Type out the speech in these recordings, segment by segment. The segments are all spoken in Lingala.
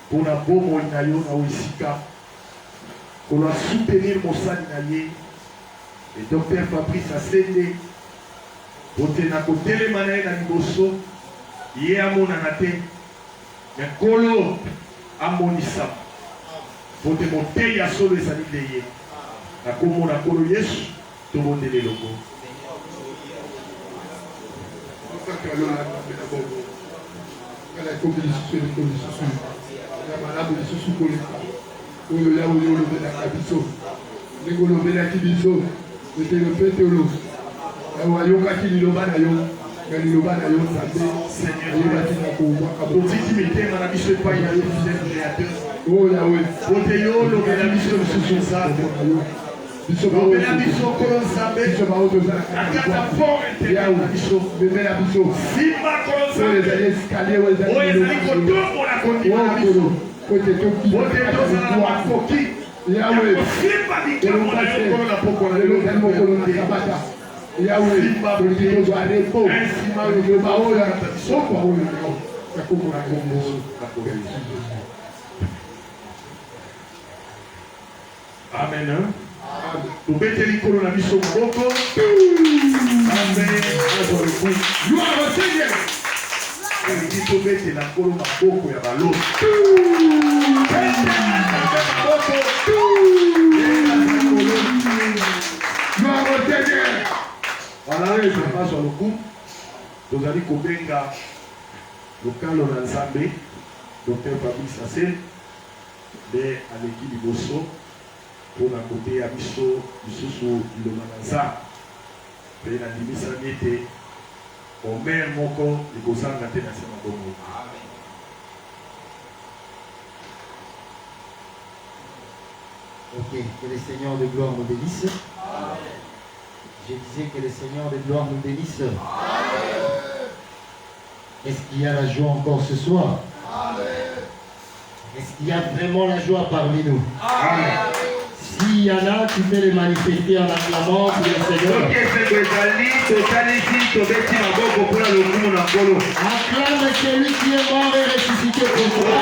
pour la bombe na yo na Oisika, pour la soutenir Mossad Naye, et docteur Fabrice Asende, pour te na kotele manaye na liboso, yé amona na te, mais kolo amonisa, pour te monter ya solo ezali leye, na komo na kolo Yesu, to bondele loko. Amen. Vous mettez l'icône na biso moko. Amen. Gloire au Seigneur. Et dit vous mettez la colo maboko ya balo. Gloire au Seigneur. Voilà, je passe sur le coup. Vous allez kobenga local na Nzambe, docteur Fabrice Asende, mais à l'équipe liboso. Pour la côté à biso bisusu ilomanaza pe na dimisa nete omer moko ikozanga te na sema bongo. Ok, que le Seigneur de gloire nous bénisse. Amen. Je disais que le Seigneur de gloire nous bénisse. Amen. Est-ce qu'il y a la joie encore ce soir? Amen. Est-ce qu'il y a vraiment la joie parmi nous? Amen. S'il y en a, tu peux les manifester en acclamant pour le Seigneur. Acclame celui qui est mort et ressuscité pour toi.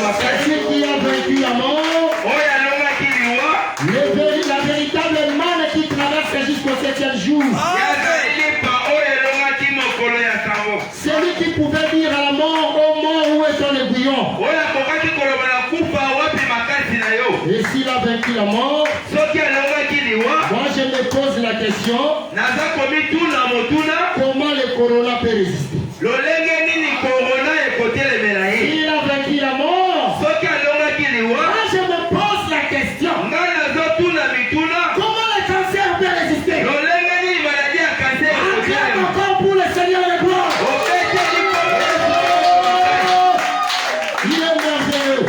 Celui qui a vaincu la mort. La véritable manne qui traverse jusqu'au 7e jour. Celui qui pouvait dire à la mort, oh mort, où est ton aiguillon? Et s'il a vaincu la mort, moi je me pose la question, comment le corona peut résister? S'il a vaincu la mort, moi je me pose la question, comment le cancer peut résister? Acclame encore pour le Seigneur de gloire. Il est merveilleux.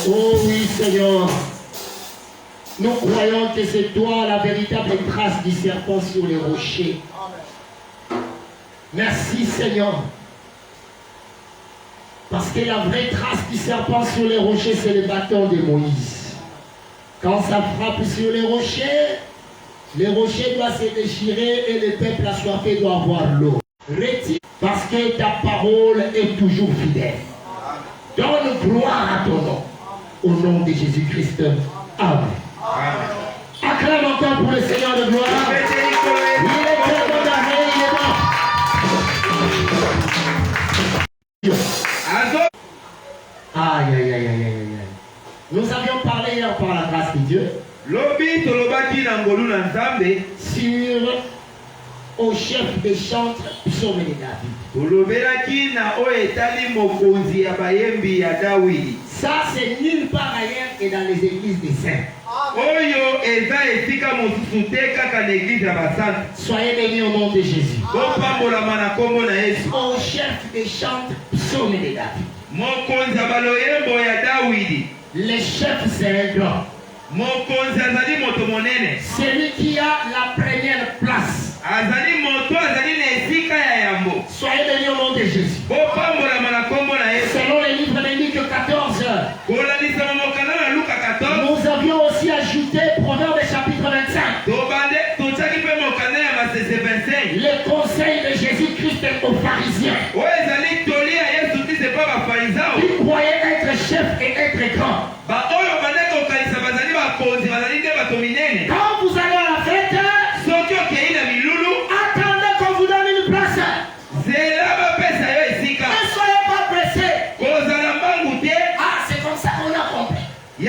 Oh oui, Seigneur. Nous croyons que c'est toi la véritable trace du serpent sur les rochers. Merci, Seigneur. Parce que la vraie trace du serpent sur les rochers, c'est le bâton de Moïse. Quand ça frappe sur les rochers doivent se déchirer et le peuple assoiffé doit avoir l'eau. Retire, parce que ta parole est toujours fidèle. Donne gloire à ton nom. Au nom de Jésus-Christ. Amen. Acclame encore pour le Seigneur de gloire. Il est tellement d'arrêt, il est mort. Aïe, aïe, aïe, aïe, aïe, aïe. Nous avions parlé hier par la grâce de Dieu sur au chef des chantres psaume de David. Ça, c'est nulle part ailleurs que dans les églises des saints. Soyez bénis au nom de Jésus. Au chef des chantres psaume de David. Le chef, c'est un grand. Celui qui a la première place. Soyez bénis au nom de Jésus. Selon les livres de Luc 14, nous avions aussi ajouté Proverbe chapitre 25. Le conseil de Jésus-Christ aux pharisiens. Ils croyaient être chef et être grand. Quand vous allez à la fête, attendez qu'on vous donne une place. Ne soyez pas pressés. Ah, c'est comme ça qu'on a compris. Ce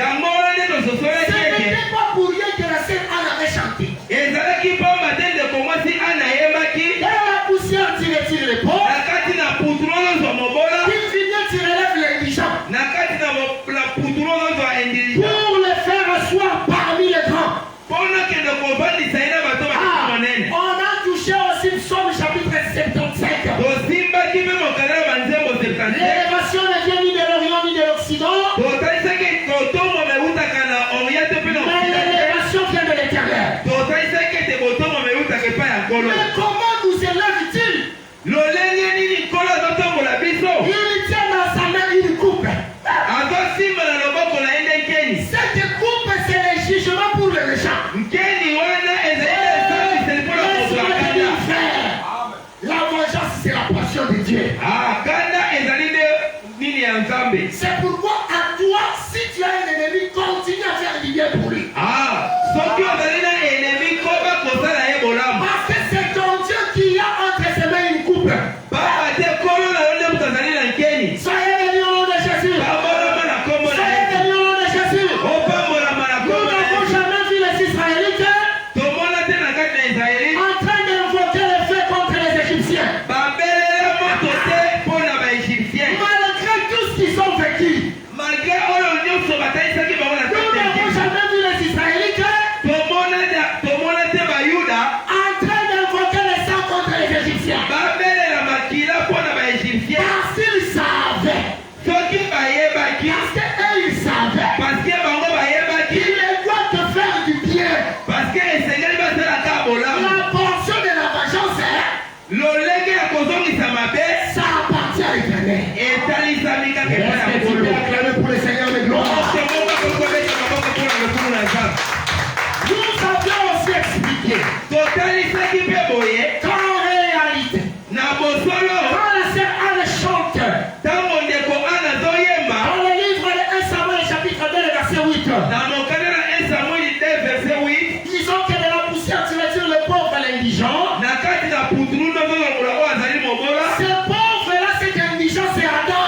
n'était pas pour rien que la sœur Anne avait chanté. Et la poussière, tu retires les pauvres. Qu'il vient, tu relèves l'indigent. Pour le faire asseoir parmi les grands. On a touché aussi le psaume chapitre 75. L'élévation ne vient ni de l'Orient ni de l'Occident. Mais l'élévation vient de l'Éternel. Mais comment nous élève-t-il? Il tient dans sa main une coupe. Cette coupe, c'est le jugement pour les méchants. La vengeance, c'est la passion de Dieu. C'est pourquoi à toi, si tu as un ennemi, continue à faire du bien pour lui. Parce que c'est ton Dieu qui a entre ses mains une coupe. Soyez bénis au nom de Jésus. Soyez bénis au nom de Jésus. Nous n'avons jamais vu les Israélites en train d'invoquer les feux contre les Égyptiens. Malgré tout ce qu'ils ont vécu. Nous n'avons jamais vu les Israélites en train d'invoquer les sangs contre les Égyptiens. Parce qu'ils savaient. Parce qu'eux ils savaient. Qu'il doit te faire du bien. La portion de la vengeance, ça appartient à l'Éternel. Est-ce que tu peux acclamer pour le Seigneur de gloire? Nous avions aussi expliqué qu'en réalité, quand la sœur Anne chante dans le livre de 1 Samuel chapitre 2 verset 8, disons que de la poussière tu retires le pauvre et l'indigent. Ces pauvres là, cet indigent c'est Adam.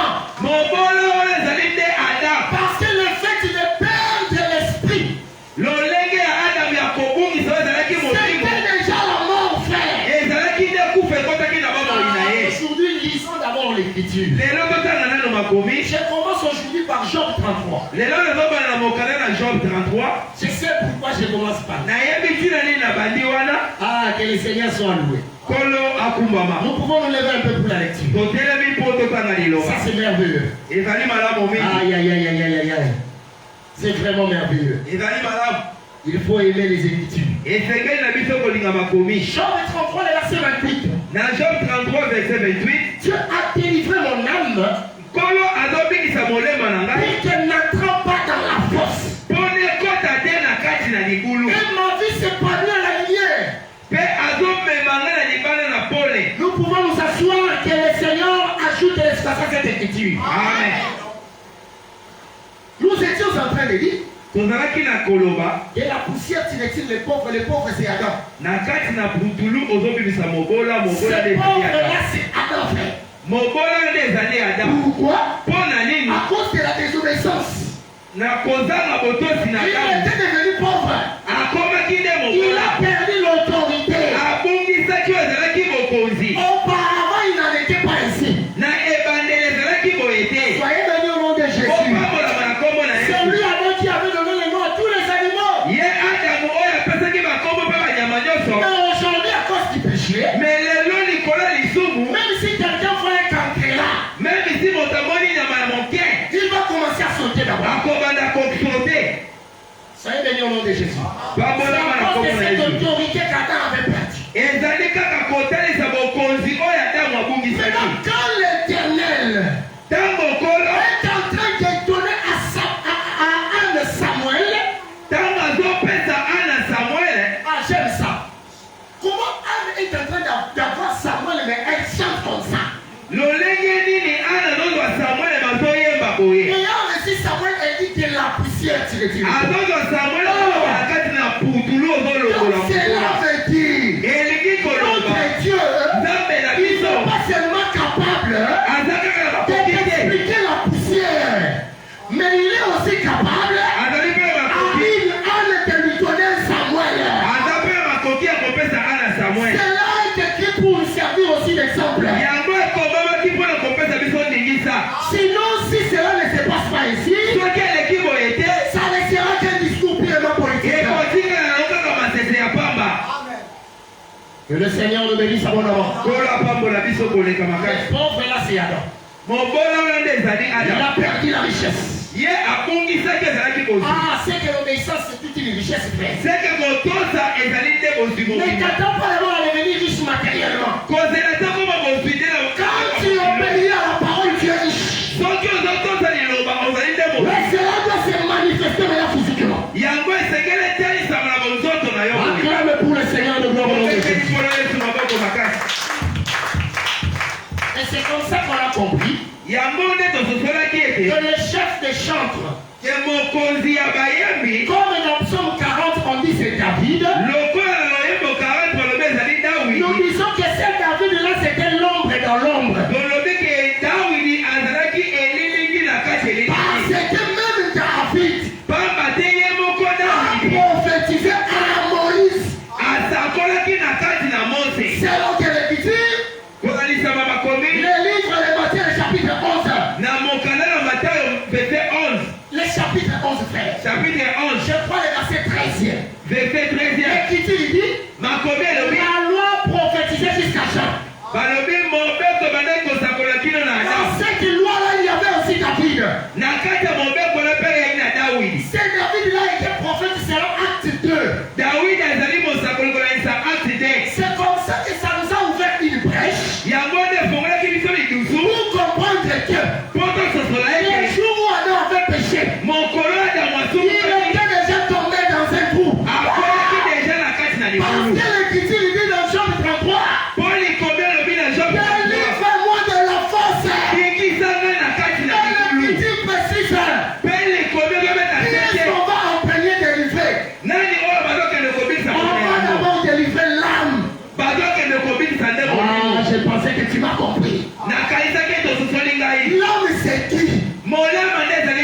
33. Les gens ne vont pas dans mon canal Job 33. Je sais pourquoi je commence par là. Ah, que les Seigneurs soient loués. Nous pouvons nous lever un peu pour la lecture. Ça, c'est merveilleux. Aïe, aïe, aïe, aïe, aïe, aïe. C'est vraiment merveilleux. Il faut aimer les Écritures. Job 33, le verset 28. Dans Job 33, verset 28, Dieu a délivré mon âme pour qu'elle n'attrape pas dans la fosse. Et ma vie s'épanouit à la lumière. Nous pouvons nous asseoir que le Seigneur ajoute de l'espace à cette écriture. Amen. Nous étions en train de dire que la poussière tire les pauvres c'est Adam. Ce pauvre-là, c'est Adam. Pourquoi? À cause de la désobéissance. Il était devenu pauvre. Il a perdu l'autorité. Auparavant, il n'en était pas ainsi. Soyez bénis au nom de Jésus. C'est lui Adam qui avait donné le nom à tous les animaux. Mais aujourd'hui, à cause du péché, même si quelqu'un fait un cancréla, il va commencer à sauter d'abord. Soyez bénis au nom de Jésus. C'est à cause de cette autorité qu'Adam avait perdu. Maintenant, quand l'Éternel est en train de donner à Anne Samuel, j'aime ça. Comment Anne est en train d'avoir Samuel, mais elle chante comme ça. Et ainsi Samuel a dit que la poussière tire. Donc cela veut dire notre Dieu, il n'est pas seulement capable d'expliquer la poussière, mais il est aussi capable à Anne de lui donner Samuel. Cela est écrit pour nous servir aussi d'exemple. Sinon, si cela ne se passe pas ici, ça ne sera qu'un discours purement politique. Que le Seigneur nous bénisse abondamment. Le pauvre là, c'est Adam. Il a perdu la richesse. Ah, c'est que l'obéissance, c'est toute une richesse, frère. Ne t'attends pas d'abord à devenir riche matériellement. Quand tu obéis à la parole, tu es riche. Mais cela doit se manifester là physiquement. Acclame pour le Seigneur de gloire. Et c'est comme ça qu'on a compris que le chef des chantres, comme dans Psaume 40, on dit c'est David, nous disons que c'est David-là, c'était l'ombre dans l'ombre. Parce que même David a prophétisé à Moïse. C'est là que l'Écriture, le livre de Matthieu, le chapitre 11. Le chapitre 11, frère. Je crois le verset 13. L'Écriture dit la loi prophétisée jusqu'à Jean. Dans cette loi-là, il y avait aussi David. C'est David-là était prophète selon Acte 2. C'est comme ça que ça nous a ouvert une brèche pour comprendre que les jours où Adam avait péché, il était déjà tombé dans un trou. Parce que l'Écriture dit dans Job 33, délivre-moi de la force. Et l'Écriture précise, qui on va en premier délivrer? On va d'abord délivrer l'âme. Ah, je pensais que tu m'as compris. L'âme c'est qui?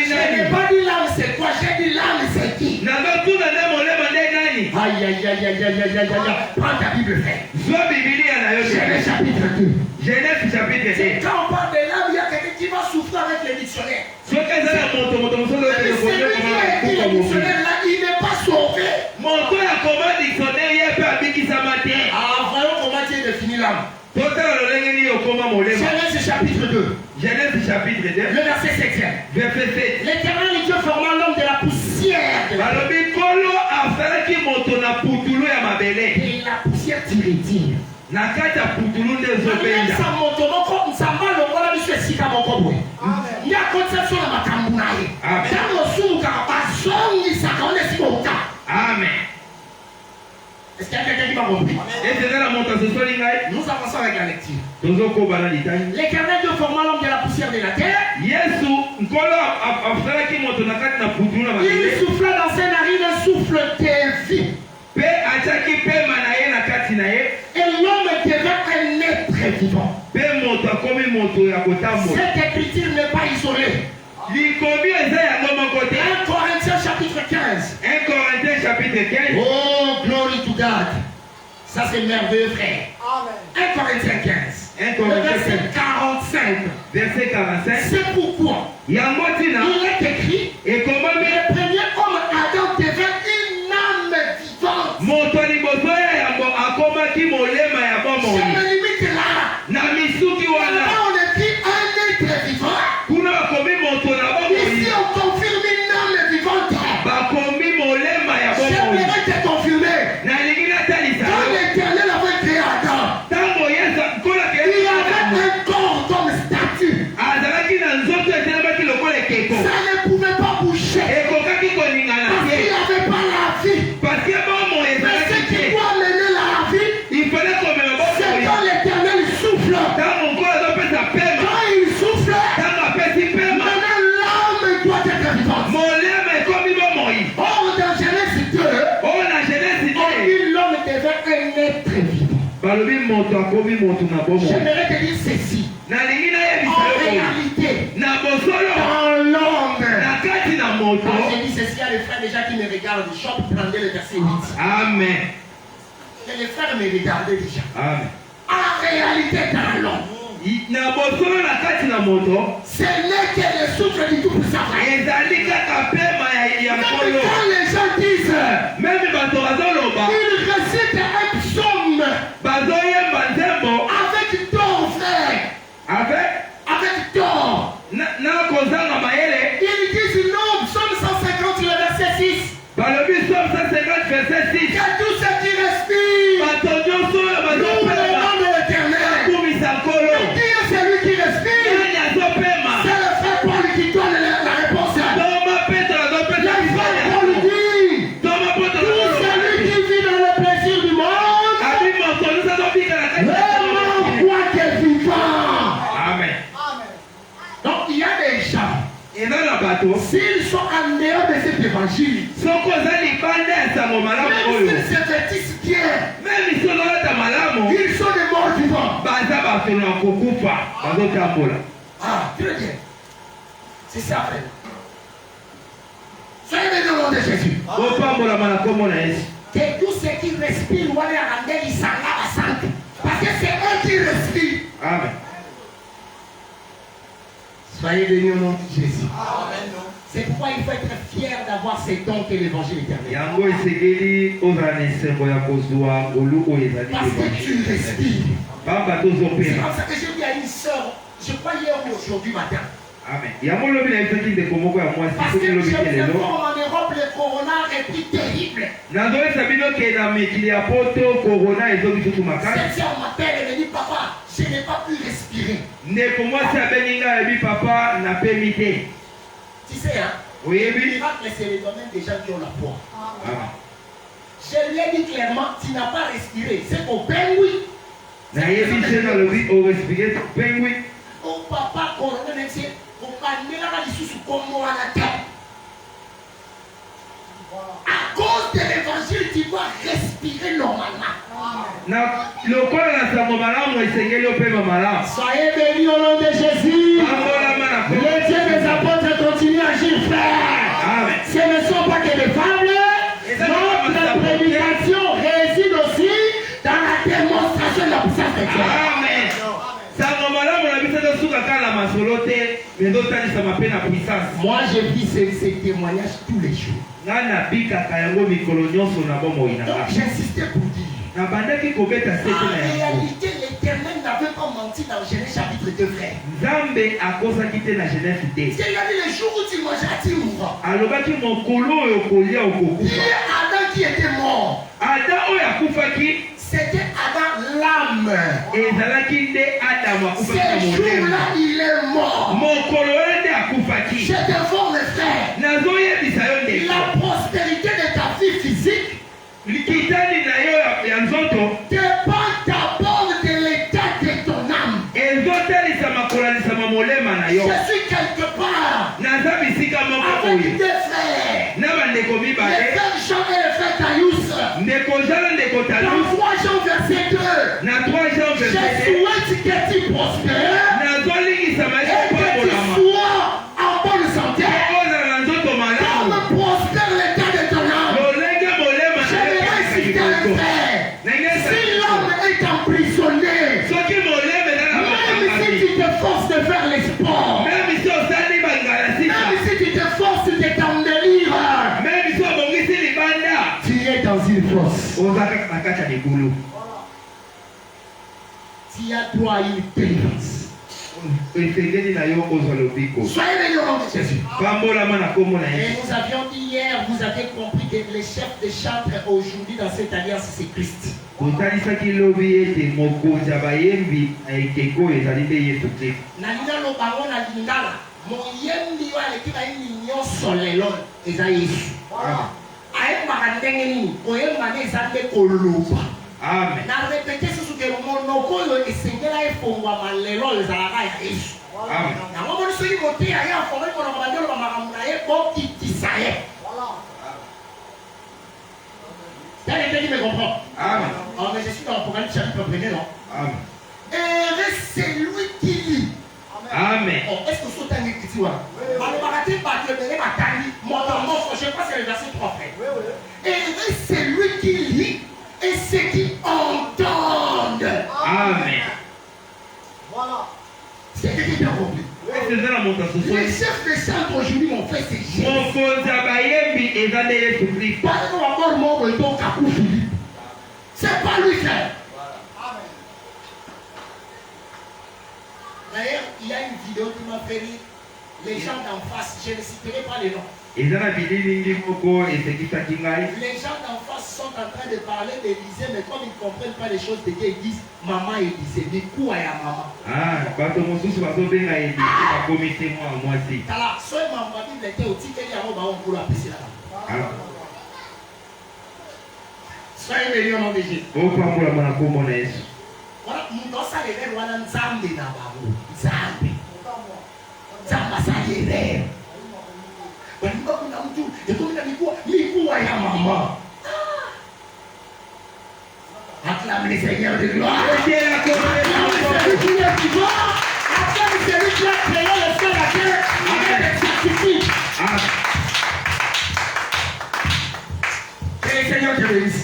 Je n'ai pas dit l'âme c'est quoi, j'ai dit l'âme c'est qui? Aïe aïe aïe aïe aïe aïe aïe aïe. Prends ta Bible, frère. Genèse chapitre 2. Quand on parle de l'âme, il y a quelqu'un qui va souffrir avec les dictionnaires. dictionnaire là, il n'est pas sauvé. Moto ya koma dictionnaire yepe abikisama te. Alors voyons comment Dieu définit l'âme. Genèse chapitre 2. Genèse chapitre 2. Le verset 7. Verset 7. L'Éternel Dieu formant l'homme de la poussière de la terre. Et la poussière tire. Amen. Est-ce qu'il y a quelqu'un qui m'a compris? Nous avançons avec la lecture. L'Éternel Dieu formant l'homme de la poussière de la terre. Il souffla dans ses narines un souffle de vie. Et l'homme devint un être vivant. Cette écriture n'est pas isolée. 1 Corinthiens chapitre 15. 1 Corinthiens chapitre 15. Oh, glory to God. Ça c'est merveilleux, frère. Amen. 1 Corinthiens 15. 1 Corinthiens verset 45. Verset 45. C'est pourquoi il est écrit, et comment le premier homme Adam devint une âme vivante. Je me limite là. Là on écrit un être vivant. Ici on confirme une âme vivante. J'aimerais te confirmer. Quand l'Éternel avait créé Adam, il avait un corps comme statue. Ça ne pouvait pas bouger. Parce qu'il n'avait pas la vie. Mais ce qui doit mener la vie, c'est quand l'Éternel souffle. Quand il souffle, maintenant l'âme doit être vivante. Or dans Genèse 2, on dit l'homme devait un être vivant. J'aimerais te dire ceci. En réalité, dans l'homme. Quand j'ai dit ceci, il y a les frères déjà qui me regardent du shop, prenez le verset 8. Amen. Et les frères me regardaient déjà. Amen. En réalité, dans l'homme, ce n'est que le souffle du tout puissant. Même quand les gens disent, ils récitent un psaume avec tort, frère. Avec tort. Ils disent non, psaume 150, le verset 6. Que tout ce qui respire, loue le nom de l'Éternel. Qui est celui qui respire? C'est le frère Paul qui donne la réponse. Le frère Paul dit, tout celui qui vit dans le plaisir du monde, vraiment croit qu'il est vivant. Amen. Donc il y a des gens, s'ils sont en dehors de cet évangile, même s'ils se vêtissent bien, ils sont des morts vivants. Ah, très bien. C'est ça, frère. Soyez bénis au nom de Jésus. Que tous ceux qui respirent, ou aller à rendre, ils s'en lavent à santé. Parce que c'est eux qui respirent. Amen. Soyez bénis au nom de Jésus. Amen. C'est pourquoi il faut être fier d'avoir ces dons que l'évangile éternel. Parce que tu respires. C'est comme ça que j'ai dit à une soeur, je crois hier ou aujourd'hui matin. Amen. Parce que je me forme en Europe, le corona est plus terrible. Cette soeur m'appelle et me dit, papa, je n'ai pas pu respirer. Tu sais, hein? Oui, Le miracle, c'est le domaine des gens qui ont la foi. Amen. Je lui ai dit clairement, tu n'as pas respiré. C'est au pingouin. Au papa, corona, c'est au panela, il sous comme moi à la terre. À cause de l'évangile, tu dois respirer normalement. Soyez bénis au nom de Jésus. Le Dieu des apôtres continue à agir, frère. Amen. Ce ne sont pas que des fables. Notre prédication réside aussi dans la démonstration de la puissance de Dieu. Amen. Moi, je vis ces témoignages tous les jours. Donc, j'insistais pour dire. En réalité, l'Éternel n'avait pas menti dans Genèse chapitre 2, frère. Il a dit le jour où tu mangeras, tu mourras. Il y a Adam qui était mort. C'était Adam l'âme. Ce jour-là, il est mort. Je dévore mes frères. La prospérité de ta vie physique dépend d'abord de l'état de ton âme. Je suis quelque part avec deux frères. Le frère Jean et le frère Taïus. Dans 3 Jean verset 2. Je souhaite que tu prospères et que tu sois en bonne santé. Comme prospère l'état de ton âme. J'aimerais citer un frère. Si l'homme est emprisonné, même si tu te forces de faire les sports, même si tu te forces de t'endélire, tu es dans une fosse. Tu as droit à une délivrance. Soyez bénis au nom de Jésus. Et nous avions dit hier, vous avez compris que le chef de chantre aujourd'hui dans cette alliance, c'est Christ. Amen. Na répété ce que monoko yo esengela efongwa malelo ezalaka ya Yesu. Amen. Na ngomoni soki mote ya ya fonga ko na bandelo ba makambo na ye ko kitisa ye. Voilà. T'as me comprendre? Amen. Oh mais je suis dans Apocalypse chapitre 1er, non? Amen. Et c'est lui qui lit. Amen. Oh, est-ce que c'est un écrit là? Malobakati battre le batani, mon je crois c'est le verset 3 frère. Oui oui. Et c'est lui qui lit. Et ceux qui entendent. Amen. Voilà. C'est ce qui est compris. Les chefs de centre aujourd'hui m'ont fait ces gestes. C'est pas lui frère. D'ailleurs, il y a une vidéo qui m'a fait rire. Les gens d'en face, je ne citerai pas les noms. Les gens d'en face sont en train de parler d'Élysée, mais comme ils ne comprennent pas les choses de Dieu, ils disent Maman Élysée, mais quoi est maman? Ah, soyez maman Bible était au titre de pour appeler là. Soyez bénis au nom de Jésus. Voilà, nous devons saluer voilà Nzambe na bango. Nzambe. Nzamba saluer. Walipa kuna mtu yekomina mikuwa ya mama. Acclame le Seigneur de gloire. Acclame celui qui est vivant. Acclame celui qui a créé le ciel à terre avec des certitudes. Que le Seigneur te bénisse.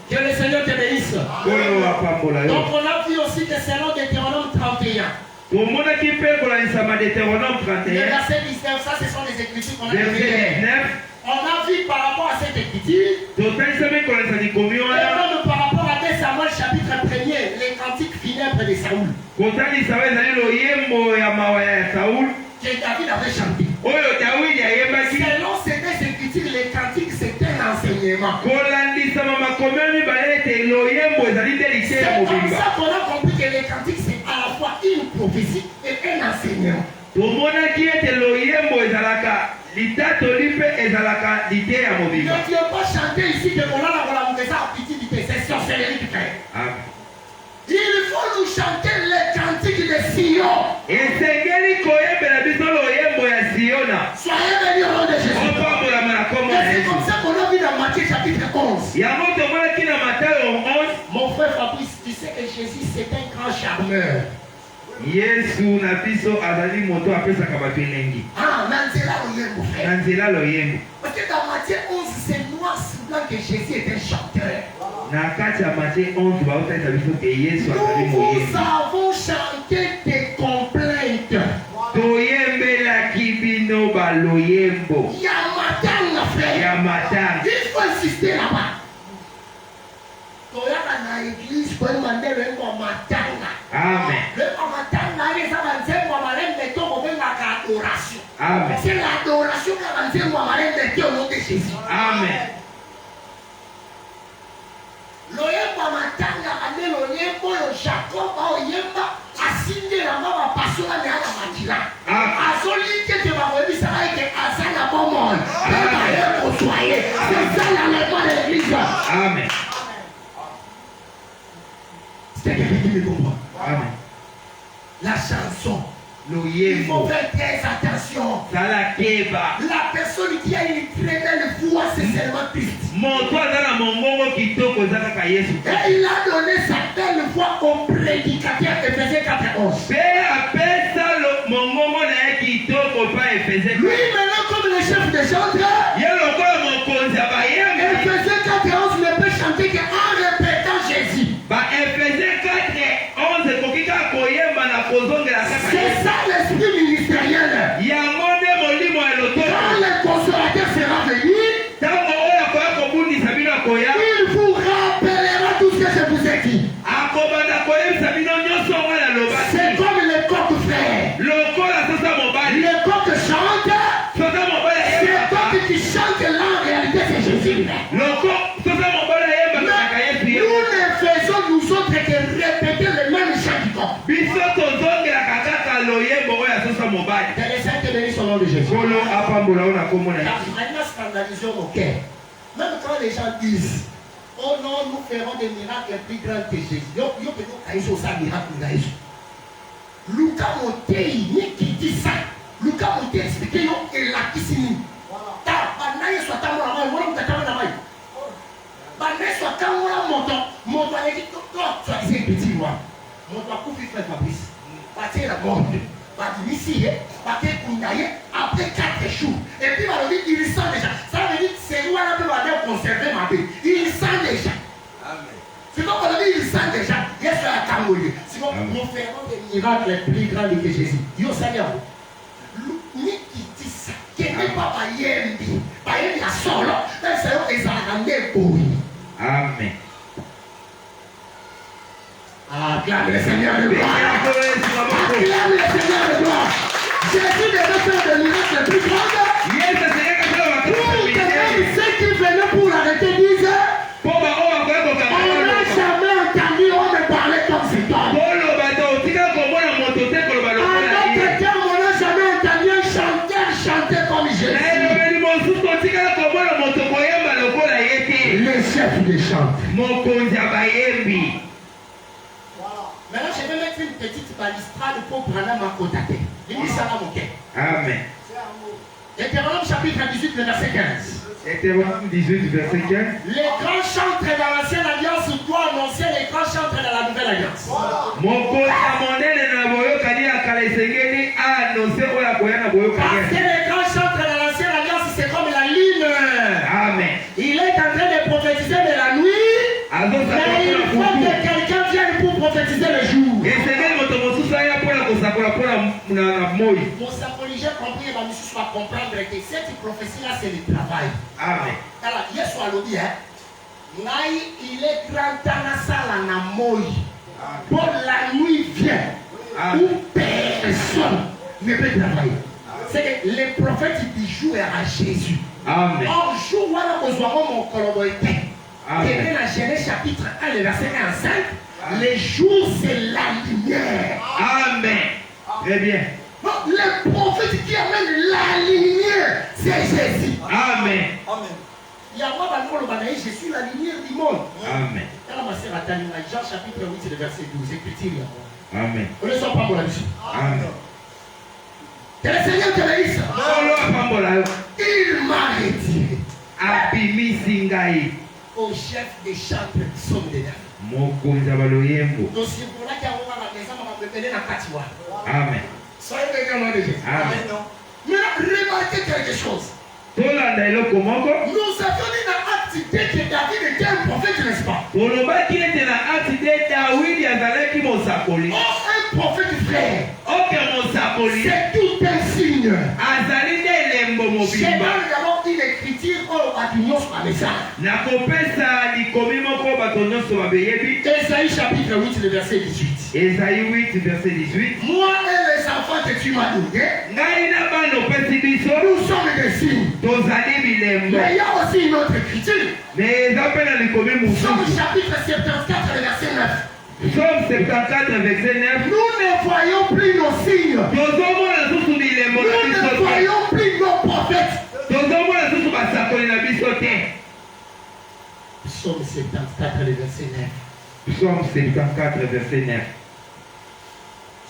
Que le Seigneur te bénisse. Donc on a vu aussi que selon Deutéronome 31. Le verset 19, ça ce sont les écritures qu'on a vu. On a vu par rapport à cette écriture. Et même par rapport à 2 Samuel chapitre 1er, les cantiques funèbres de Saoul. Que David avait chanté. Selon ces 2 écritures, les cantiques c'est un enseignement. C'est comme ça qu'on a compris que les cantiques c'est à la fois une prophétie et un enseignement. Ne Dieu pas chanter ici que on a la petite c'est sorcellerie qui fait. Il faut nous chanter les cantiques de Sion. Soyez bénis au nom de Jésus. Et c'est comme ça qu'on a vu dans Matthieu chapitre 11. Mon frère Fabrice, tu sais que Jésus c'est un grand charmeur. Yesu na biso azali moto apesaka bato elengi. Nanzela loyembo. Parce que dans Matthieu 11, c'est noir sur blanc que Jésus est un chanteur. Na kati ya Matthieu 11 baotalisa biso ke Yesu azali moyembi. Nous avons chanté chanté des complaintes. toyembela kibino baloyembo Yamatanga, frère. Yamatanga. Il faut insister là-bas. Toyaka na église pour demander le mot matanga. Amen. Le mot matanga, les avances, moi, malin, mais toi, on veut la adoration. Amen. C'est l'adoration qui avance, moi, malin, mais toi, au nom de Jésus. Amen. Loyemba matanga, ane loyembo, yo Jacob, oyemba, asinde la mama, passola, mais à la matila. Azoli, que tu vas revenir, ça va être à ça, la bonne monde. C'est ça l'enlèvement de l'église. Amen. C'est quelqu'un qui me comprend. Amen. La chanson. Il faut Loyembo faire très attention. salakeba La personne qui a une très belle voix, c'est seulement Christ. moto aza na mongongo kitoko eza kaka Yesu. Et il a donné sa belle voix au prédicateur Éphésiens 4:11. Mpe apesa mongongo na ye kitoko pa Efeze. Lui maintenant comme le chef des chantres, Ye lokola mokonzi ya bayembi Éphésiens 4:11 ne peut chanter qu'en répétant Jésus. ba Efeze 4:11 ekoki kaka koyemba na kozongela kaka C'est Yesu. ça l'esprit ministériel. Yango nde molimo ya Quand lototo. le consolateur sera venu, Ntango oyo akoya kobundisa bino akoya il vous rappellera tout ce que je vous ai dit. akobanda koyebisa bino nyonso ngo C'est nalobaki. comme le coq frère. Lokola sosa mobali Le coq chante, sosa mobali c'est le ayembaka. coq qui chante là en réalité c'est Jésus. Sosa mobali ayembaka kaka Yesu ye. Nous ne faisons nous autres que répéter le même chant du coq. Biso tozongelaka kaka loyembo oyo ya sosa mobali. Que les saints te bénissent au nom de Jésus. Kolo apambola oyo na kombo na Yesu. Maintenant scandalisons nos cœurs. Même quand les gens disent, oh non, nous ferons des miracles plus grands que Jésus. Yo peut nous caïs au ça miracle na Jésus. Luka Motei, ni qui dit ça. Luka Motei expliqué yo et la kisini. Ta banaye soit ta mona mai, wala mutata na mai. Banaye soit ta mona moto a dit toi tu as dit petit moi. Moto a couper frère Fabrice. Partir la mort. Partir ici, partir Kundaye après 4 jours. Et puis il sent déjà. Ça veut dire que c'est lui qui va conserver ma vie. Il sent déjà. Amen. C'est comme on dit, il sent déjà. Il y a un Camerounais. C'est comme nous ferons des miracles plus grands que Jésus. Yo Seigneur. Ni qui dit ça. Qui n'est pas Bayembi. Bayembi a solo. Mais c'est eux qui ont amené pour lui. Amen. Acclame le Seigneur de gloire. Acclame Acclame le Seigneur de gloire. Jésus devait faire des miracles plus grands. Pour que même ceux qui venaient pour l'arrêter disent, on n'a jamais entendu on me parler comme cet homme. En d'autres termes, on n'a jamais entendu un chanteur chanter comme Jésus. Le chef des chants. Maintenant, je vais mettre une petite balustrade pour prendre ma côte à terre. Amen. Deutéronome chapitre 18, le verset 15. Deutéronome 18, verset 15. Les grands chantres dans l'ancienne alliance doivent annoncer les grands chantres dans la nouvelle alliance. Parce que les grands chantres dans l'ancienne alliance, c'est comme la lune. Amen. Il est en train de prophétiser de la nuit, mais il faut que quelqu'un vienne pour prophétiser le jour. Mon sacrilegien compris et ma mission soit comprendre que cette prophétie-là, c'est le travail. Amen. Alors, hier soir, il est grand temps à ça, la moi. Bon, la nuit vient où personne ne peut travailler. C'est que les prophètes ils jouent à Jésus. Amen. Or, jour où on a besoin de mon collaborateur. Amen. Et dans la Genèse chapitre 1, le verset 45, les jours c'est la lumière. Amen. Très bien. Donc, le prophète qui amène la lumière, c'est Jésus. Amen. Il y a moi, je suis la lumière du monde. Amen. Quand ma sœur a terminé, Jean chapitre 8, le verset 12, écriture. Amen. On ne sort pas pour la mission. Amen. Que le Seigneur te bénisse. Il m'a retiré au chef des chantres qui sont dedans. mokonzi ya baloyembo. Donc, si vous voulez qu'il y ait un maison, on va me donner la patois. Amen. Soyez bénis au nom de Jésus. Amen. Maintenant, remarquez quelque chose. tolanda eloko moko. Nous avions dit dans Acte 2 que David était un prophète, n'est-ce pas? olobaki ete na Acte 2 Dawidi azalaki mosakoli. Or, un prophète mosakoli c'est tout un signe. azali nde elembo Je mobimba. donne d'abord une écriture au Batignon sur la message. nakopesa likomi moko bato nyonso babeyebi. Ésaïe chapitre 8, le verset 18. Esaïe 8 verset 18. Moi et les enfants que tu m'as donnés, ngai na bana opesi biso nous sommes des signes. tozali bilembo. Mais il y a aussi une autre écriture. me eza mpe na likomi Somme mosusu. chapitre 74, le verset 9. Somme 74 verset 9. Nous ne voyons plus nos signes. tozomona susu bilembo na Nous biso ne te. voyons plus nos prophètes. tozomona susu basakoli na biso te. Psaume 74, le verset 9. Somme 74 verset 9.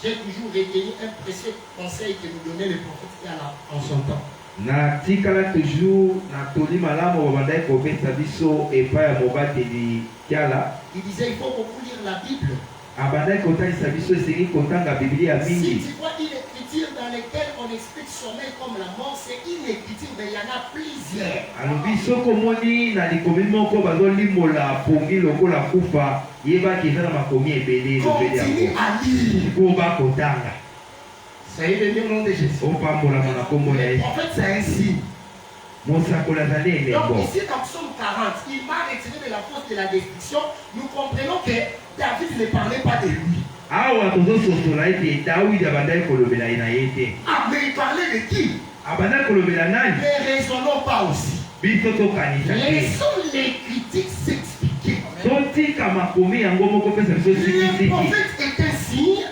J'ai toujours retenu un précieux conseil que nous donnait le prophète en son temps. natikala toujours natoli malamu babandaki kopesa biso epai ya mobateli tiala. Il disait il faut beaucoup lire la Bible. abandaki kotalisa biso esengi kotanga biblia Si mingi. tu vois une écriture dans laquelle on explique sommeil comme la mort, c'est une écriture, mais il y en a plusieurs. alobi soki omoni na likomi moko bazolimola pongi lokola kufa yebaki eza na makomi ebele elobeli Continue yango à lire. po bakotanga. Soyez bénis au nom de Jésus. opambolama na kombo na Le ye. prophète, c'est un signe. mosakoli azali Donc elembo. ici, dans Psaume 40, il m'a retiré de la faute de la destruction. Nous comprenons que David ne parlait pas de lui. awa tozososola ete dawidi abandaki kolobela ye na ye te. Ah, mais il parlait de qui? abandaki kolobela nani? Ne raisonnons pas aussi. biso tokanisa te. Laissons les critiques s'expliquer. totika makomi yango moko pesa biso Le sikisiki. prophète est un signe,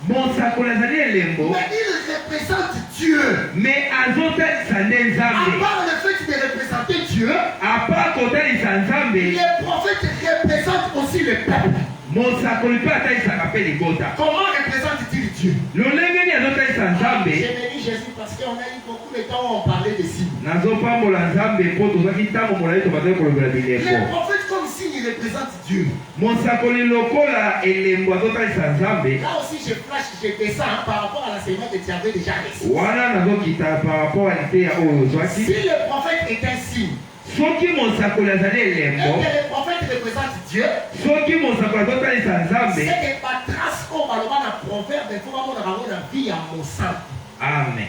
mosakoli azali elembo mais il représente Dieu. me azotalisa nde À nzambe. part le fait de représenter Dieu, apa kotalisa nzambe les prophètes représentent aussi le peuple. mosakoli mpe atalisaka mpe libota. Comment représente-t-il Dieu? lolenge nini azotalisa nzambe? J'ai béni Jésus parce qu'on a eu beaucoup de temps où on parlait de signes. nazopambola nzambe mpo tozwaki ntango molai tobazali kolobela Les bilembo. prophètes comme signe représentent Dieu. mosakoli lokola elembo azotalisa nzambe. Là aussi je flash, je descends par rapport à l'enseignement que tu avais déjà reçu. wana nazokita par rapport à lite ya oyo Si ozwaki. le prophète est un signe, soki mosakoli azali et elembo, que le prophète représente Dieu, soki mosakoli azotalisa c'est nzambe. que par trace au baloba na proverbe, il faut vraiment avoir la vie à mon sang. amen.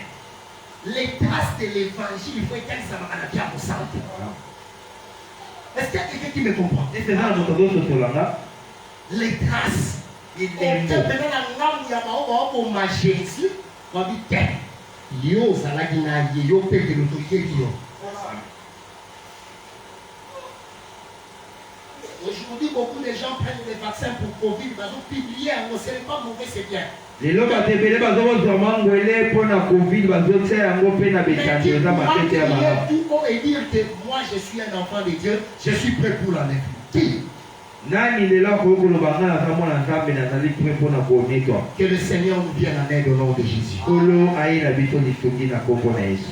Les traces de l'évangile, il faut qu'elles soient dans la vie à mon sang. Est-ce qu'il y a quelqu'un qui me comprend? ete eza na moto azosotolanga Les traces. elembo. Maintenant, la ngamu ya maoba oboma Jésus, on dit que yo zalaki na ye yo pe de l'autorité qui yo. Aujourd'hui, beaucoup de gens prennent des vaccins pour Covid, ils ont publié, ce n'est pas mauvais, c'est bien. lelo bato ebele bazobozwa mangwele mpo na covid bazotia yango mpe na Mais betando qui eza pourra matete ya crier malamu. tout haut et dire que moi je suis un enfant de Dieu, je suis prêt pour l'enlever. Qui? nani lelo akoki koloba ngai naza mwana nzambe nazali pre mpo na konetwa. Que le Seigneur nous vienne en aide au nom de Jésus. kolo ayela biso lisungi na kombo na yesu.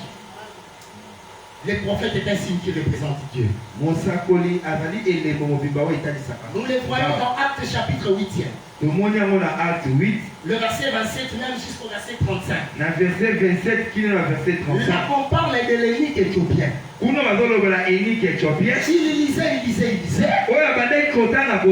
Le prophète est un signe qui représente Dieu. mosakoli azali elembo mobimba oyo etalisaka. Nous le voyons dans Actes chapitre 8e. tomoni yango na acte 8 Le verset 27 même jusqu'au verset 35. na verset 27 kino na verset 35. Là on parle de l'eunuque éthiopien. kuna bazolobela enike éthiopien Il lisait. oyo abandaki kotanga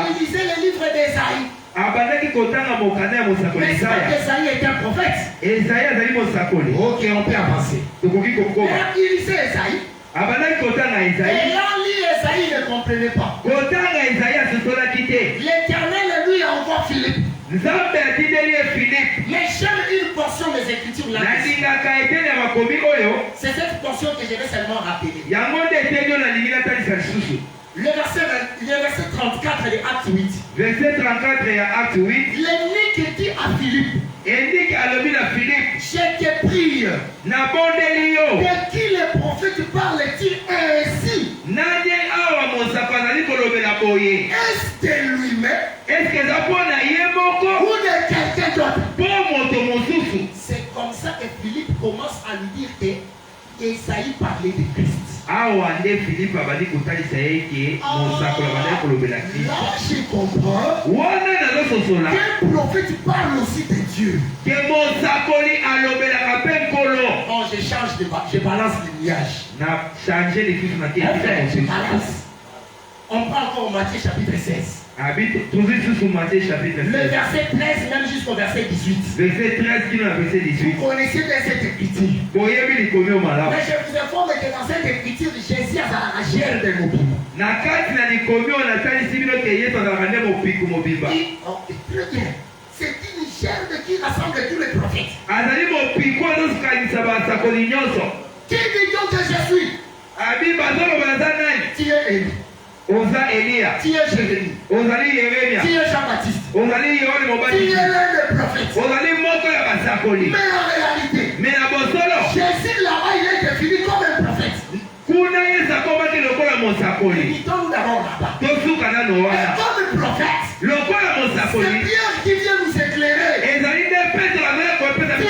Il lisait le livre d'Ésaïe. abandaki kotanga mokanda ya mosakoli N'est-ce pas Isaya. qu'Ésaïe est un prophète? Ezayi azali mosakoli. Ok, on peut avancer. tokoki Et kokoma. là, il lisait Ésaïe. abandaki kotanga Et Ezayi. là, lui, Ésaïe ne comprenait pas. kotanga Ezayi asosolaki te. L'Éternel lui envoie Philippe. nzambe atindeli ye Philippe. Mais j'aime une portion des Écritures là. nalingaka eteni ya makomi oyo C'est cette portion que je vais seulement rappeler. yango nde eteni oyo nalingi natalisa lisusu. Le verset 34 de Acte 8. verset 34 ya acte 8. L'eunuque dit à Philippe, endiki alobi na Philippe, je te prie, nabondeli yo. de qui le prophète parle-t-il ainsi? nani awa mosako azali kolobela boye. Est-ce de lui-même eske eza mpo na ye moko ou de quelqu'un d'autre? mpo moto mosusu? C'est comme ça que Philippe commence à lui dire que Esaïe parlait de Christ. awa nde Philippe abandi kotalisa ye eke mosakoli abandaki kolobela Kristo. Là, je comprends wana nazososola qu'un prophète parle aussi de Dieu. ke mosakoli alobelaka mpe nkolo. Bon, je balance le nuage. na change lisusu na Enfin, je te. balance. On prend encore Matthieu chapitre 16. Le verset 13 même jusqu'au verset 18. Verset 13 qui nous a verset 18. Vous connaissez bien cette écriture. Mais je vous informe que dans cette écriture, Jésus a la gère de nos biens. Très bien. C'est une chair qui rassemble tous les prophètes. Qui dit donc que je suis? Tu es Élie. Oza Elia, Tu es Jérémie. Ozali Yeremia, Tu es Jean-Baptiste. Ozali Yohane Tu Mobati, es l'un des prophètes. Ozali moko ya basakoli. Mais en réalité, Mais na bosolo, Jésus là-bas, il est défini comme un prophète. kuna yesa komaki lokola mosakoli. Dit-on d'abord là-bas. Tosuka nano Et wana. comme un prophète, Lokola c'est mosakoli. Pierre qui vient nous éclairer. Ezali nde Petro amena kopesa Tu es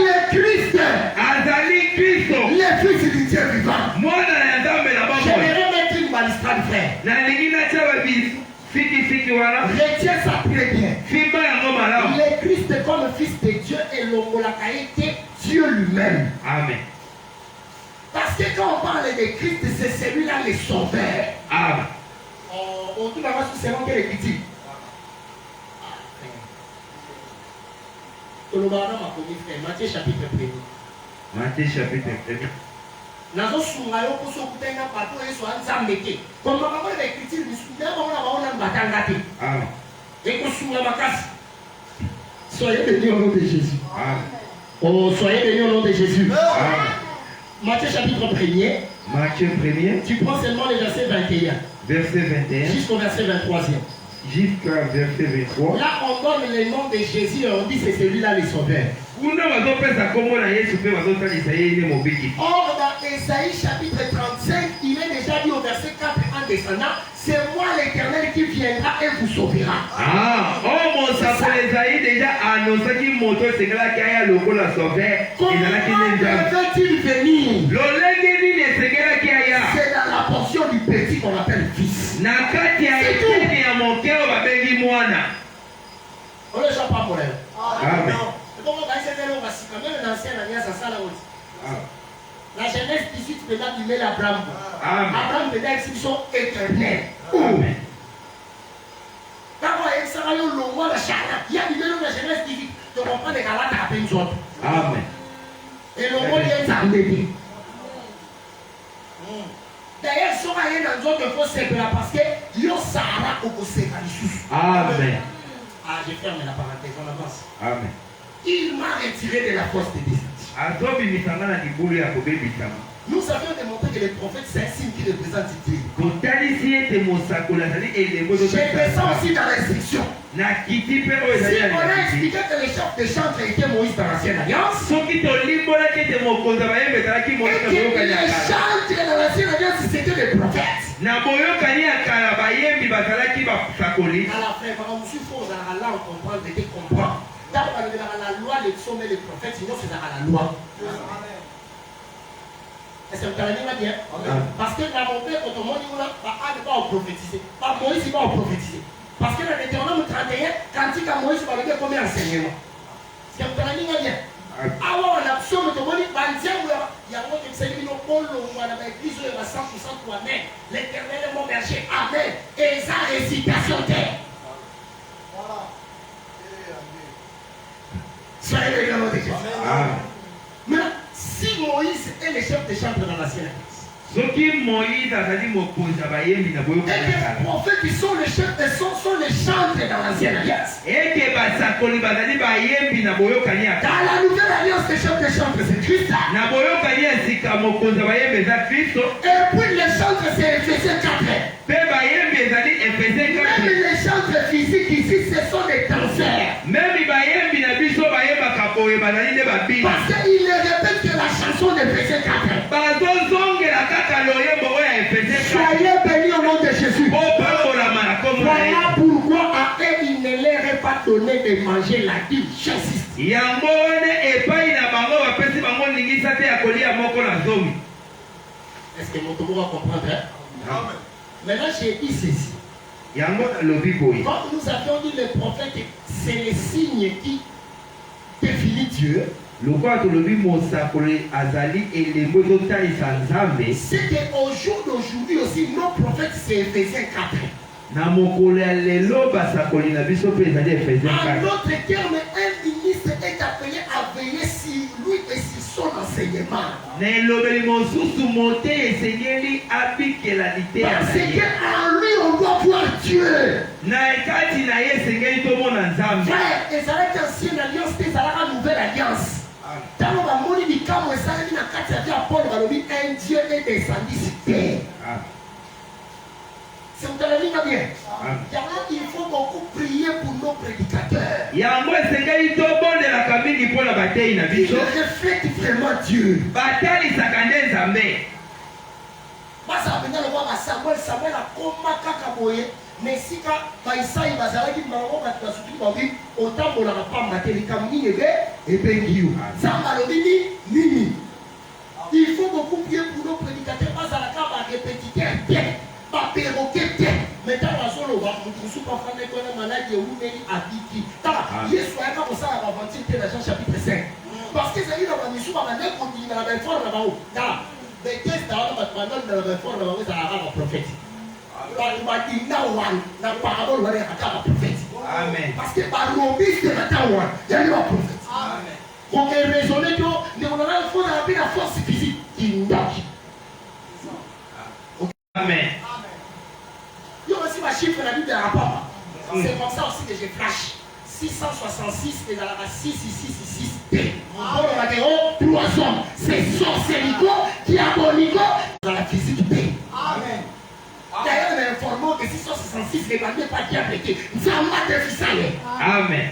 le Christ, azali Kristo. le Fils du Dieu vivant. Mwana ya Nzambe na bango. J'aimerais mettre une balustrade, frère. Na lingi na chawa bis. Fiki wana. Retiens ça très bien. Fimba yango malamu. Le Christ comme fils de Dieu et l'Omolaka était Dieu lui-même. Amen. Parce que quand on parle de Christ, c'est celui-là le sauveur. Amen. On trouve là-bas sous selon quelle écriture? Matthieu chapitre 1. Matthieu chapitre 1. Nazosunga yo poso kutenga pato yeso anzambe te. Comme maman l'écriture biscuit na ba ona batanga te. Amen. Et ko sunga makasi. Soyez bénis au nom de Jésus. Amen. Oh, soyez bénis au nom de Jésus. Amen. Matthieu chapitre 1er. Matthieu 1er. Tu prends seulement le verset 21. Verset 21. Jusqu'au verset 23e. Jusqu'à verset 23. Là, on donne le nom de Jésus et on dit c'est celui-là le sauveur. Or, dans Esaïe chapitre 35, il est déjà dit au verset 4 en descendant, c'est moi l'Éternel qui viendra et vous sauvera. Ah, oh mon sauveur Esaïe déjà annoncé qu'il montre ce que là qui a le rôle à sauver. Comment devait-il venir? C'est dans la portion du petit qu'on appelle fils. On ne joue pas pour elle. Amen. La Genèse 18 peut l'abîmer l'Abraham. Abraham peut être une chose éternelle. Amen. Quand il y a du mélange de la Genèse 18, tu comprends les galates à peine autres. Amen. Et le mot vient s'embêter. D'ailleurs, si on a rien dans d'autres, il faut séparer parce que yo Sarah au séparer. Amen. Ah, je ferme la parenthèse, on avance. Amen. Il m'a retiré de la force de destruction. Nous avions démontré que les prophètes, c'est un signe qui représente Dieu. Je descends aussi dans l'instruction. Si on a expliqué que les chefs de chantre étaient Moïse dans l'ancienne alliance, et que les chantres dans l'ancienne alliance, c'était des prophètes. À la fin, quand on suit faux, là, on comprend, on comprend. D'abord, la loi, les psaumes et les prophètes, sinon c'est dans la loi. Est-ce que vous avez bien? Parce que dans mon père, quand on dit, on va prophétiser. Pas Moïse, il va prophétiser. Parce que dans Deutéronome 31, quand il y a Moïse, il va dire combien d'enseignements. Est-ce que vous avez bien? Alors, on a psaume, on dit, il y a un autre qui s'est dit, on a l'église, il va 100% toi-même. L'éternel est mon berger. Amen. Et sa récitation terre. Voilà. Soyez les gars de Jésus. Maintenant, si Moïse est le chef de chantre dans l'ancienne alliance, et les prophètes qui sont les chefs sont les chantres dans l'ancienne alliance, dans la nouvelle alliance, les chefs de chantre c'est Christ. Et puis les chantres c'est Éphésiens 4. Même les chantres physiques ici, ce sont des danseurs. Parce qu'il répète que la chanson d'Éphésiens 4. Soyez bénis au nom de Jésus. Voilà pourquoi à eux il ne leur est pas donné de manger la vie. J'insiste. Est-ce que mon tour va comprendre? Amen. Maintenant j'ai dit ceci. Quand nous avions dit les prophètes, c'est les signes qui définissent Dieu. C'est qu'au jour d'aujourd'hui aussi, nos prophètes, c'est Éphésiens 4. Na mokolo ya lelo basakoli na biso pe ezali Ephésiens En 4. d'autres termes, un ministre est appelé à veiller sur lui et sur son enseignement. Na elobeli mosusu mote esengeli abikela liteya Parce na ye. qu'en lui, on doit voir Dieu. Na kati na ye esengeli tomona Nzambe. Frère, ezalaki ancienne alliance te ezalaka nouvelle alliance. Ntango bamoni likambo esalemi na kati ya vie ya Paul balobi un Dieu est descendu sur terre. C'est vous allez lire bien. Il faut beaucoup prier pour nos prédicateurs. Yango esengeli tobondelaka mingi mpo na bateyi na Ils biso. reflètent vraiment Dieu. Batalisaka nde Nzambe. Basa benga le roi Samuel akoma kaka boye mais sika baisai bazalaki bango bato basuki babi otambolaka pamba te likambo nini ebengi yo nzambe alobi nini. Il faut beaucoup prier pour nos prédicateurs bazalaka barépétiteur te baperroquet te maintenant bazoloba motu mosusu bafandaki wana maladi ewumeli abiki tala yesu ayaka kosala baventure te na Jean chapitre 5 parce que ezali na bamisu babande kondima na baeffort na bango tala betesi na wana bato bandoli na baeffort na bango ezalaka baprofete bato badinda wana na parabole wana yakaka baprofete parce que barobiste bata wana yali baprofete okeresone to ndekonana fozala mpe na force physique kindaki. Amen. Yo aussi ma chiffre la Bible de la papa. C'est comme ça aussi que je flash. 666 et dans la 666 Bon, on a dit, oh, 3 hommes. C'est sorcerico, diabolico, dans la physique P. Amen. D'ailleurs, on a informé que 666 n'est pas diabolique. Nous avons pas de fissale. Amen.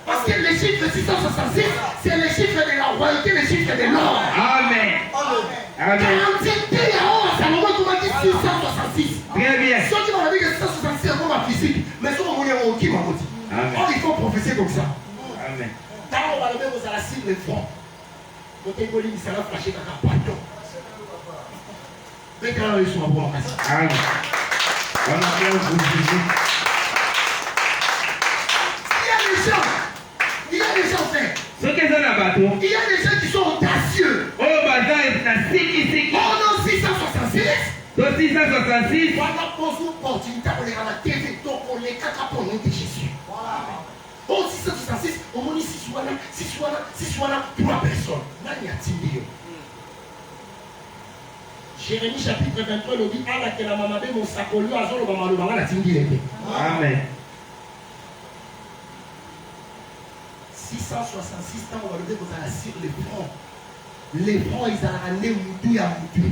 Parce que le chiffre 666, c'est le chiffre de la royauté, le chiffre de l'or. Amen. Amen. 47 ans, ça m'a dit 666. Très bien. Ceux qui m'ont dit que 666 c'est comme la physique, mais ceux qui m'ont dit qui m'a dit. Or, il faut prophétiser comme ça. Amen. Quand on va le mettre à la cible le front, côté Goli, il sera flashé dans un pardon. Mais quand ils sont à boire, Amen. On a bien vous. Il y a des gens faits. Ce qui est dans la bateau. Il y a des gens qui sont audacieux. Oh, bazar, na siki. Oh non, 666. Donc 666. Voilà, pose une opportunité pour les rendre à TV, donc on les caca pour nous de Jésus. Oh, 666, on m'a dit 6 wana, 3 personnes. Nani a timbi. Jérémie chapitre 23, il dit ala que la maman de mon sacolio a zolo maman le la timbi. Amen. 666 ans, on va lever vous allez sur les fronts. Les fronts, ils allaient aller moutou à moutou.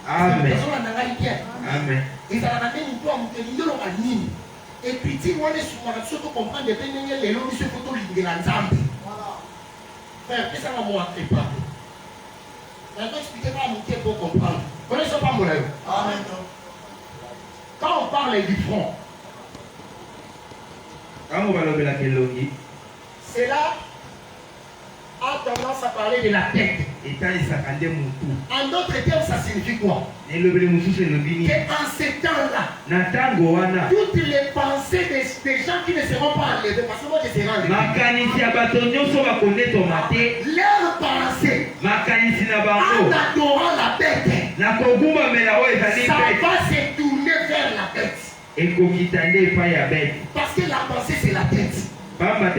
Amen. Amen. Ils allaient aller moutou à moutou. Ils allaient aller moutou. Et puis, si on est sur la chose qu'on comprend, les pénègres, les lobbies, ce photo, ils la nzambe. Frère, qu'est-ce que ça va moi préparer? Je vais expliquer pas à moutou pour comprendre. Vous connaissez pas mon rêve? Amen. Quand on parle du front, Quand on va lever la kelongi. cela a tendance à parler de la tête. En d'autres termes, ça signifie quoi? Que en ces temps-là, toutes les pensées des gens qui ne seront pas enlevés, parce que moi je serai enlevé, leurs pensées, en adorant la bête, ça va se tourner vers la bête. Parce que la pensée, c'est la tête. Maintenant,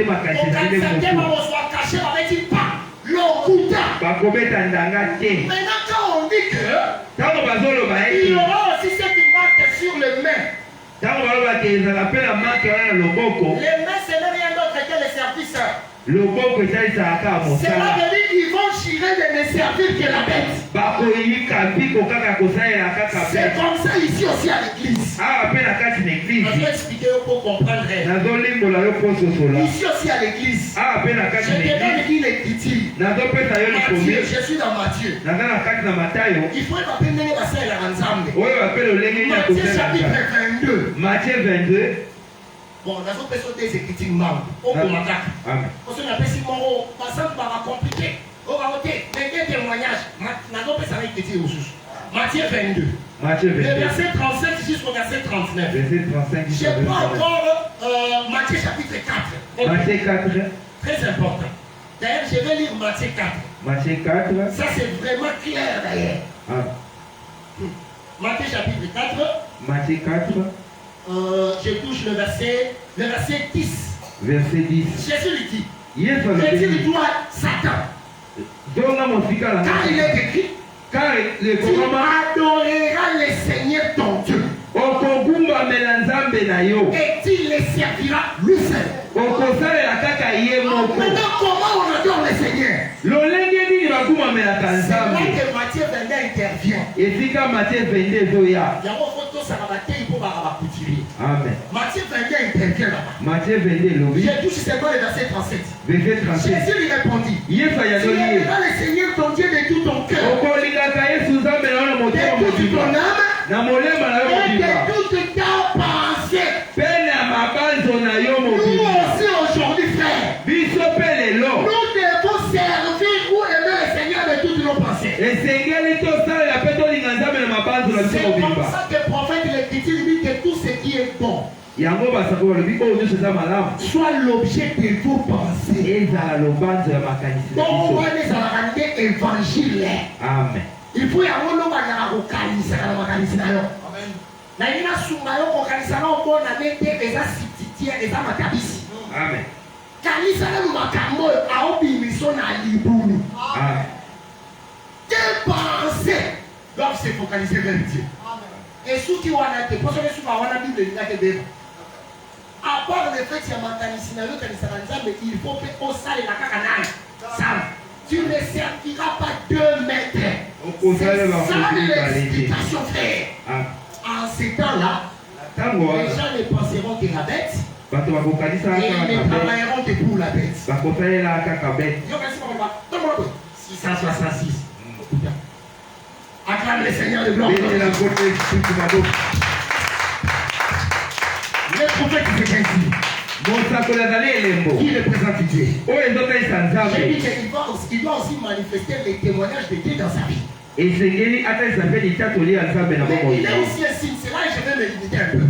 quand on dit que il y aura aussi cette marque sur le main. Les mains, ce n'est rien d'autre que les services. Cela veut dire qu'ils vont chirer de ne servir que la bête. C'est comme ça ici aussi à l'église. Je vais expliquer pour comprendre. Ici aussi à l'église. Je te donne une écriture. Matthieu, je suis dans Matthieu. Il faut appeler la ensemble. Matthieu chapitre 22. Matthieu 22. Bon, dans une personne des écritures membres, au Komaka. Parce qu'on appelle si mon passant va compliqué. On va voter, mais quel témoignage? Dans une personne écriture aussi. Matthieu 22. Matthieu 22. Le verset 37 jusqu'au verset 39. Verset 35 Je prends encore Matthieu chapitre 4. Matthieu 4. Très important. D'ailleurs, je vais lire Matthieu 4. Matthieu 4. Ça, c'est vraiment clair d'ailleurs. Matthieu chapitre 4. Matthieu 4. je touche le verset 10. Verset 10. Jésus lui dit, Yes, Jésus lui dit à Satan, car il est écrit, car le tu adoreras le Seigneur ton Dieu et tu le serviras lui seul. Maintenant, comment on adore le Seigneur? C'est là que Matthieu 22 intervient. Amen. Matthieu 22 intervient là-bas. Matthieu 22, J'ai touché seulement le verset 37. verset 37. Jésus lui répondit, tu aimeras le Seigneur ton Dieu de tout ton cœur, de toute ton âme et de toute ta pensée. Nous aussi aujourd'hui, frères, nous devons servir ou aimer le Seigneur de toutes nos pensées. C'est comme ça que le prophète l'Écriture dit que tout ce qui est bon soit l'objet de vos pensées. Bon, on va les organiser évangile. Amen. Il faut y avoir l'homme à la localisation. Amen. Amen. Quelles pensées doivent se focaliser vers Dieu? Et ceux qui ont été, pour ceux qui ont été, à part le fait qu'il y a un mais il faut que au salle la cacanane. Tu ne serviras pas 2 mètres. C'est ça l'explication, frère. En ces temps-là, les gens ne penseront que la bête. Et ils ne travailleront que pour la bête. 666. Acclame le Seigneur de gloire. Le prophète c'est ainsi. Qui représente Dieu. J'ai dit qu'il doit aussi manifester les témoignages de Dieu dans sa vie. Et c'est il est aussi un signe, c'est là que je vais me limiter un peu.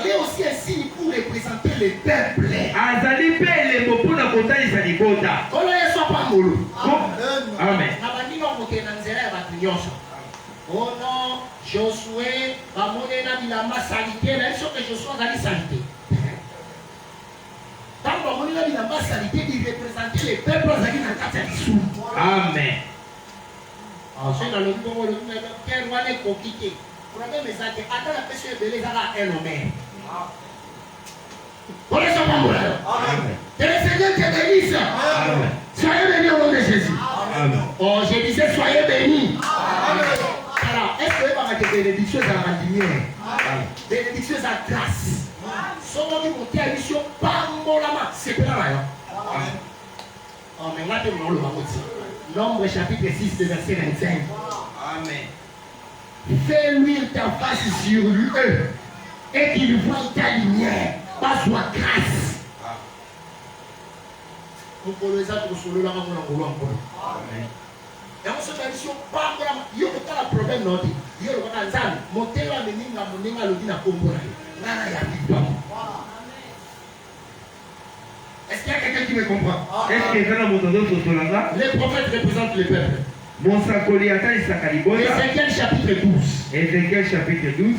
Il est aussi un signe pour représenter le peuple. On ne soit pas mollo. Amen. Oh non, Josué, Bamonena Bilama salité, même chose que Josué a dit salité. Quand Bamonena Bilama salité, il représentait les peuples qui ont été dissous. Amen. Ensuite, dans le monde, quel roi est coquillé. Pour la même chose, attends la personne de l'État un homme. On est sur le monde. Que le Seigneur te bénisse. Amen. Soyez bénis au nom de Jésus. Amen. Oh, je disais, soyez bénis. Alors, est-ce que vous avez des bénédictions à la lumière? Bénédictions à grâce. Souvent, vous montez à mission, pas mon lama. C'est pas là. Oh, mais là, nous le voyons aussi. Nombre chapitre 6, verset 25. Amen. Fais luire ta face sur eux et qu'ils voient ta lumière. Pas soit grâce. Vous pouvez être sur le lama. Amen. Et on se met sur pas il y a un problème non dit il y a un zan monter la meninga moninga le dit na Congo là il y a pas. Est-ce qu'il y a quelqu'un qui me comprend? Est-ce que Les prophètes représentent le peuple. Mon Sakoli Ata Isakalibola. Ézéchiel chapitre 12. Ézéchiel chapitre 12.